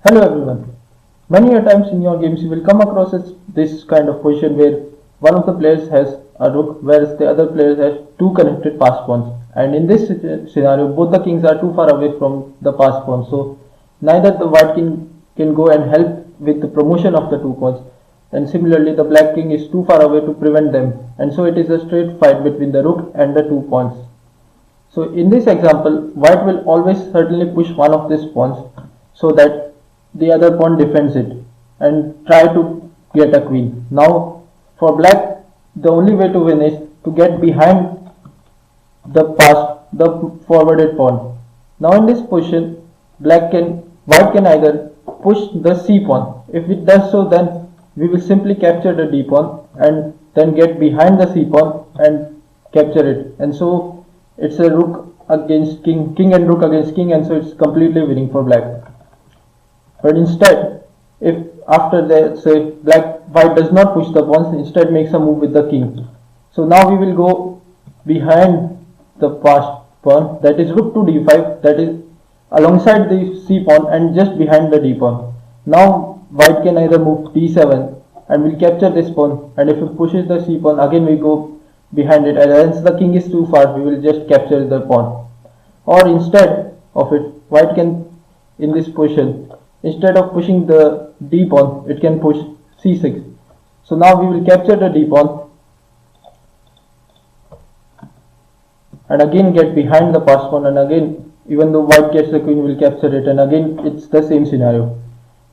Hello everyone. Many a times in your games you will come across this kind of position where one of the players has a rook whereas the other player has two connected pass pawns. And in this scenario both the kings are too far away from the pass pawn. So neither the white king can go and help with the promotion of the two pawns. And similarly the black king is too far away to prevent them. And so it is a straight fight between the rook and the two pawns. So in this example, white will always certainly push one of these pawns so that the other pawn defends it and try to get a queen. Now for black, the only way to win is to get behind the forwarded pawn. Now in this position, white can either push the c pawn. If it does so, then we will simply capture the d pawn and then get behind the c pawn and capture it. And so it's a rook against king, king and rook against king, and so it's completely winning for black. But instead, if after the say white does not push the pawns, instead makes a move with the king. So now we will go behind the passed pawn, that is rook to d5, that is alongside the c pawn and just behind the d pawn. Now white can either move d7 and will capture this pawn, and if it pushes the c pawn, again we go behind it, and hence the king is too far, we will just capture the pawn. Or instead of it, white can, in this position, instead of pushing the d pawn, it can push c6. So now we will capture the d pawn and again get behind the pass pawn, and again even though white gets the queen, we will capture it, and again it's the same scenario.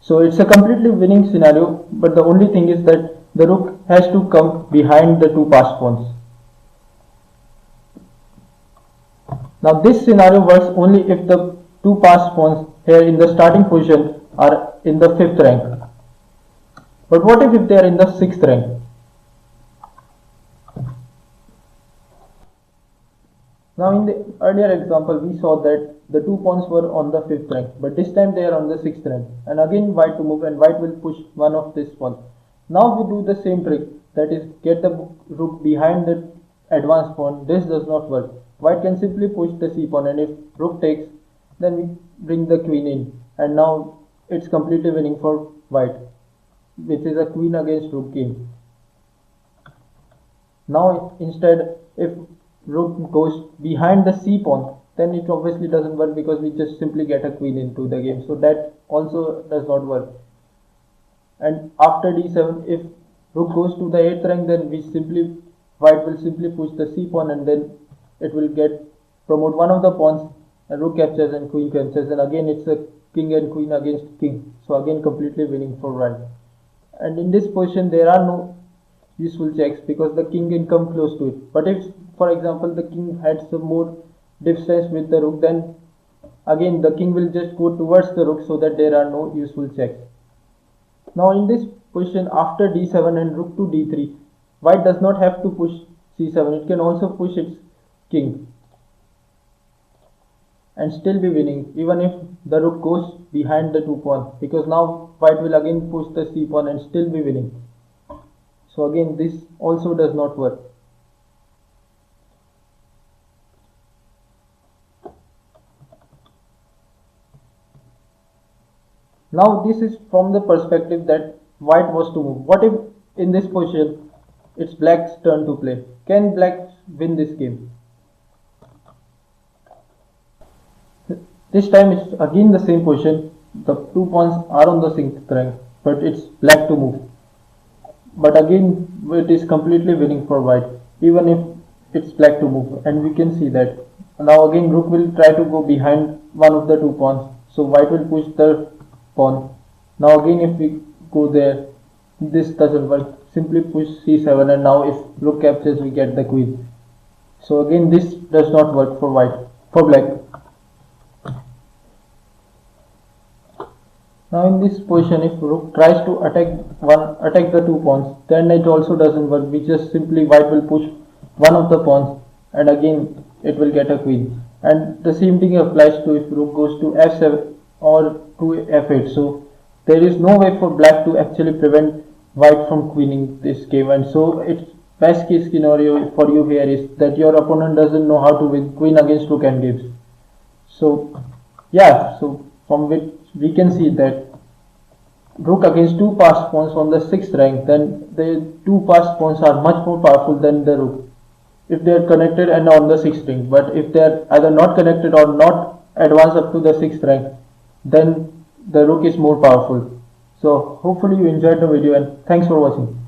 So it's a completely winning scenario, but the only thing is that the rook has to come behind the two pass pawns. Now this scenario works only if the two pass pawns here in the starting position are in the 5th rank. But what if they are in the 6th rank? Now in the earlier example we saw that the two pawns were on the 5th rank, but this time they are on the 6th rank, and again white to move, and white will push one of this pawn. Now we do the same trick, that is get the rook behind the advanced pawn. This does not work. White can simply push the c pawn, and if rook takes, then we bring the queen in, and now it's completely winning for white, which is a queen against rook king. Now instead, if rook goes behind the c pawn, then it obviously doesn't work because we just simply get a queen into the game, so that also does not work. And after d7, if rook goes to the 8th rank, then white will simply push the c pawn, and then it will promote one of the pawns, and rook captures and queen captures, and again it's a king and queen against king, so again completely winning for white. And in this position there are no useful checks because the king can come close to it. But if for example the king had some more distance with the rook, then again the king will just go towards the rook, so that there are no useful checks. Now in this position, after d7 and rook to d3, white does not have to push c7, it can also push its king and still be winning, even if the rook goes behind the two pawn, because now white will again push the c pawn and still be winning. So again this also does not work. Now this is from the perspective that white was to move. What if in this position it's black's turn to play? Can black win this game? This time it's again the same position. The two pawns are on the 6th rank, but it's black to move. But again it is completely winning for white, even if it's black to move, and we can see that. Now again rook will try to go behind one of the two pawns, so white will push the pawn. Now again if we go there, this doesn't work, simply push c7, and now if rook captures we get the queen. So again this does not work for black. Now in this position, if rook tries to attack the two pawns, then it also doesn't work. We just simply white will push one of the pawns, and again it will get a queen. And the same thing applies to if rook goes to f7 or to f8. So there is no way for black to actually prevent white from queening this game, and so it's best case scenario for you here is that your opponent doesn't know how to win queen against rook endgames. So yeah, so from which we can see that rook against two passed pawns on the 6th rank, then the two passed pawns are much more powerful than the rook if they are connected and on the 6th rank. But if they are either not connected or not advanced up to the 6th rank, then the rook is more powerful. So hopefully you enjoyed the video, and thanks for watching.